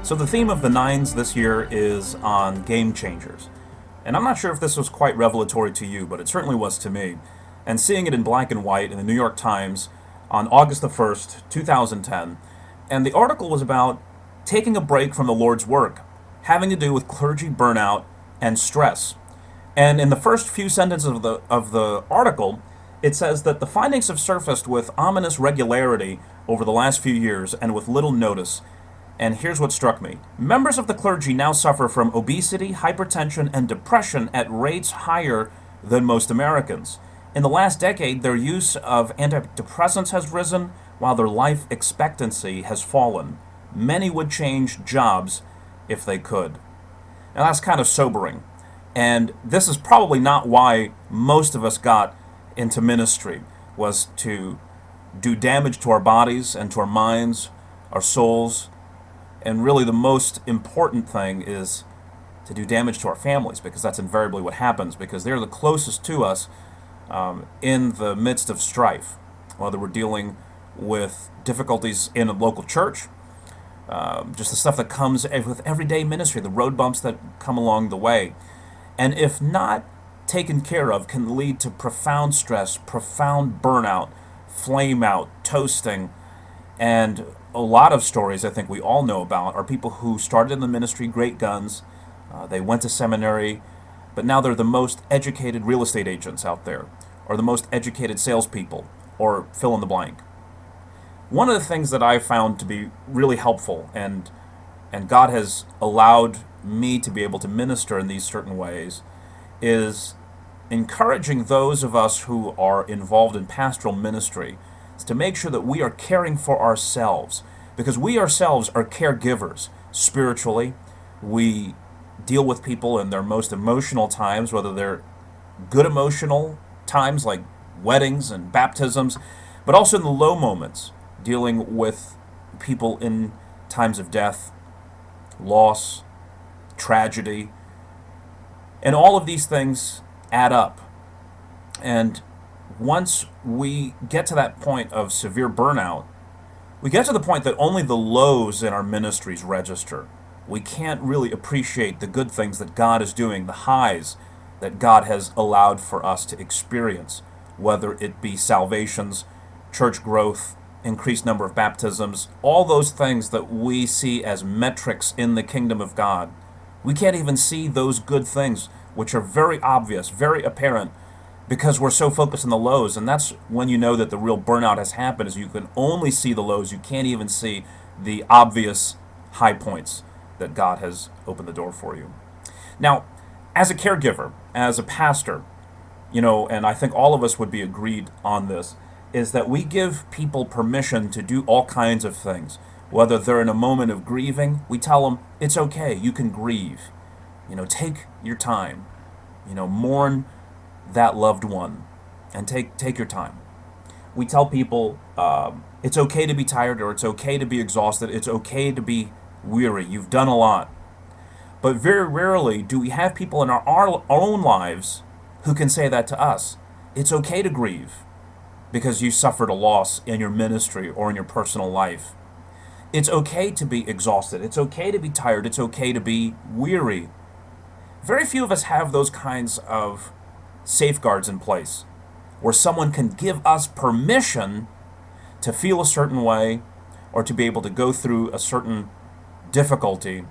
So the theme of the Nines this year is on game changers. And I'm not sure if this was quite revelatory to you, but it certainly was to me. And seeing it in black and white in the New York Times on August the 1st, 2010, and the article was about taking a break from the Lord's work, having to do with clergy burnout and stress. And in the first few sentences of the article, it says that the findings have surfaced with ominous regularity over the last few years and with little notice. And here's what struck me. Members of the clergy now suffer from obesity, hypertension, and depression at rates higher than most Americans. In the last decade, their use of antidepressants has risen, while their life expectancy has fallen. Many would change jobs if they could. Now that's kind of sobering. And this is probably not why most of us got into ministry, was to do damage to our bodies and to our minds, our souls. And really the most important thing is to do damage to our families, because that's invariably what happens, because they're the closest to us in the midst of strife, whether we're dealing with difficulties in a local church, just the stuff that comes with everyday ministry, the road bumps that come along the way. And if not taken care of, can lead to profound stress, profound burnout, flame out, toasting, and a lot of stories I think we all know about are people who started in the ministry, great guns, they went to seminary, but now they're the most educated real estate agents out there, or the most educated salespeople, or fill in the blank. One of the things that I found to be really helpful, and God has allowed me to be able to minister in these certain ways, is encouraging those of us who are involved in pastoral ministry to make sure that we are caring for ourselves, because we ourselves are caregivers spiritually. We deal with people in their most emotional times, whether they're good emotional times like weddings and baptisms, but also in the low moments, dealing with people in times of death, loss, tragedy, and all of these things add up. And once we get to that point of severe burnout, we get to the point that only the lows in our ministries register. We can't really appreciate the good things that God is doing, the highs that God has allowed for us to experience, whether it be salvations, church growth, increased number of baptisms, all those things that we see as metrics in the kingdom of God. We can't even see those good things, which are very obvious, very apparent, because we're so focused on the lows. And that's when you know that the real burnout has happened, is you can only see the lows. You can't even see the obvious high points that God has opened the door for you. Now, as a caregiver, as a pastor, and I think all of us would be agreed on this, is that we give people permission to do all kinds of things. Whether they're in a moment of grieving, we tell them, it's okay, you can grieve. Take your time. Mourn that loved one, and take your time. We tell people it's okay to be tired, or it's okay to be exhausted, it's okay to be weary, you've done a lot. But very rarely do we have people in our own lives who can say that to us. It's okay to grieve because you suffered a loss in your ministry or in your personal life. It's okay to be exhausted, it's okay to be tired, it's okay to be weary. Very few of us have those kinds of safeguards in place where someone can give us permission to feel a certain way, or to be able to go through a certain difficulty,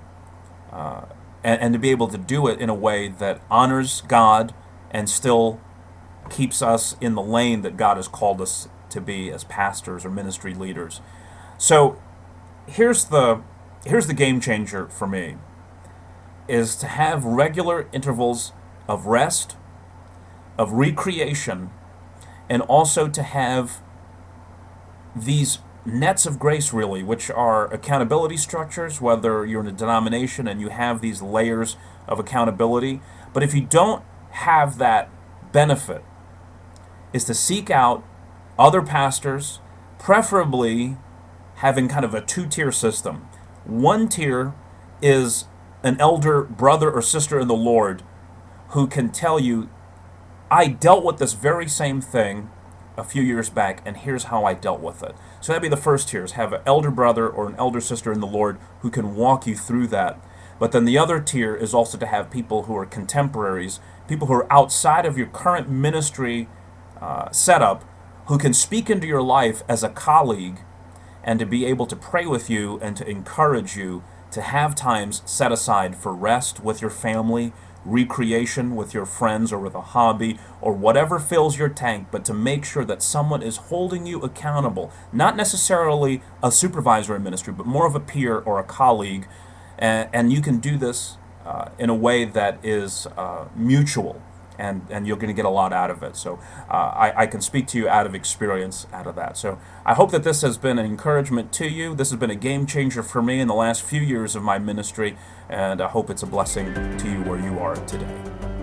and to be able to do it in a way that honors God and still keeps us in the lane that God has called us to be as pastors or ministry leaders. So here's the game changer for me, is to have regular intervals of rest, of recreation, and also to have these nets of grace, really, which are accountability structures, whether you're in a denomination and you have these layers of accountability. But if you don't have that benefit, is to seek out other pastors, preferably having kind of a two-tier system. One tier is an elder brother or sister in the Lord who can tell you, I dealt with this very same thing a few years back, and here's how I dealt with it. So that'd be the first tier, is have an elder brother or an elder sister in the Lord who can walk you through that. But then the other tier is also to have people who are contemporaries, people who are outside of your current ministry setup, who can speak into your life as a colleague and to be able to pray with you and to encourage you to have times set aside for rest with your family, recreation with your friends or with a hobby or whatever fills your tank, but to make sure that someone is holding you accountable, not necessarily a supervisor in ministry, but more of a peer or a colleague, and you can do this in a way that is mutual, and you're going to get a lot out of it. So I can speak to you out of experience out of that. So I hope that this has been an encouragement to you. This has been a game changer for me in the last few years of my ministry, and I hope it's a blessing to you where you are today.